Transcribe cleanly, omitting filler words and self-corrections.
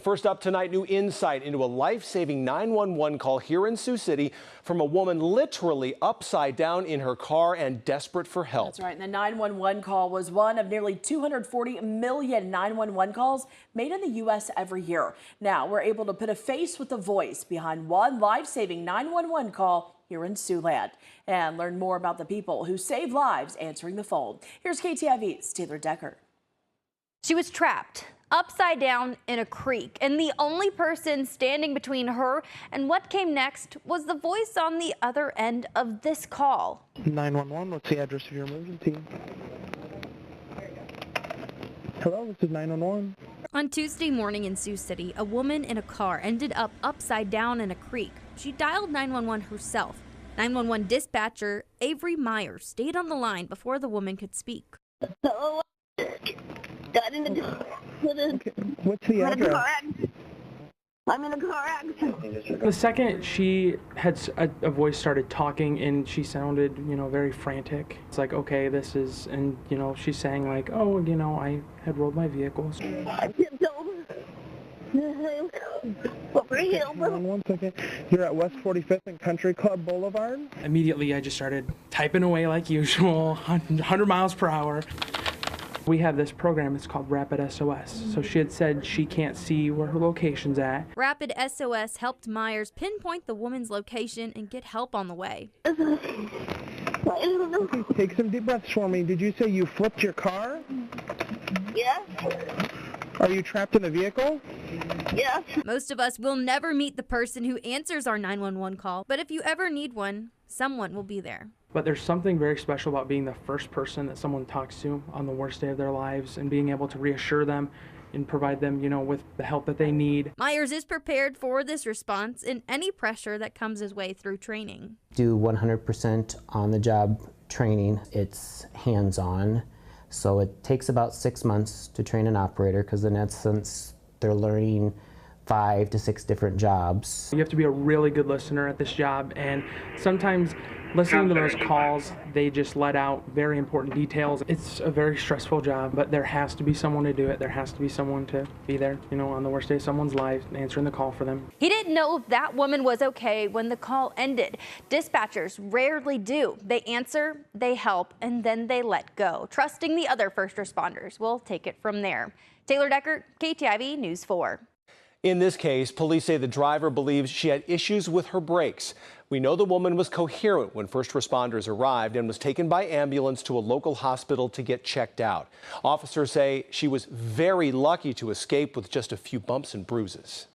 First up tonight, new insight into a life-saving 911 call here in Sioux City from a woman literally upside down in her car and desperate for help. That's right. And the 911 call was one of nearly 240 million 911 calls made in the U.S. every year. Now we're able to put a face with a voice behind one life-saving 911 call here in Siouxland and learn more about the people who save lives answering the phone. Here's KTIV's Taylor Decker. She was trapped upside down in a creek, and the only person standing between her and what came next was the voice on the other end of this call. 911, what's the address of your emergency? Hello, this is 911. On Tuesday morning in Sioux City, a woman in a car ended up upside down in a creek. She dialed 911 herself. 911 dispatcher Avery Myers stayed on the line before the woman could speak. Hello. Got in the Okay. What's the address? I'm in a car accident. The second she had a voice started talking and she sounded, very frantic. It's like, okay, this is, and, she's saying like, oh, I had rolled my vehicle. I tipped over. Over a hill. 1 second. You're at West 45th and Country Club Boulevard? Immediately, I just started typing away like usual, 100 miles per hour. We have this program, it's called Rapid SOS. So she had said she can't see where her location's at. Rapid SOS helped Myers pinpoint the woman's location and get help on the way. Okay, take some deep breaths for me. Did you say you flipped your car? Yes. Are you trapped in a vehicle? Yes. Most of us will never meet the person who answers our 911 call, but if you ever need one, someone will be there. But there's something very special about being the first person that someone talks to on the worst day of their lives and being able to reassure them and provide them, with the help that they need. Myers is prepared for this response and any pressure that comes his way through training. Do 100% on-the-job training. It's hands-on, so it takes about 6 months to train an operator because in essence they're learning 5 to 6 different jobs. You have to be a really good listener at this job, and sometimes listening to those calls, they just let out very important details. It's a very stressful job, but there has to be someone to do it. There has to be someone to be there, on the worst day of someone's life, answering the call for them. He didn't know if that woman was okay when the call ended. Dispatchers rarely do. They answer, they help, and then they let go, trusting the other first responders will take it from there. Taylor Decker, KTIV News 4. In this case, police say the driver believes she had issues with her brakes. We know the woman was coherent when first responders arrived and was taken by ambulance to a local hospital to get checked out. Officers say she was very lucky to escape with just a few bumps and bruises.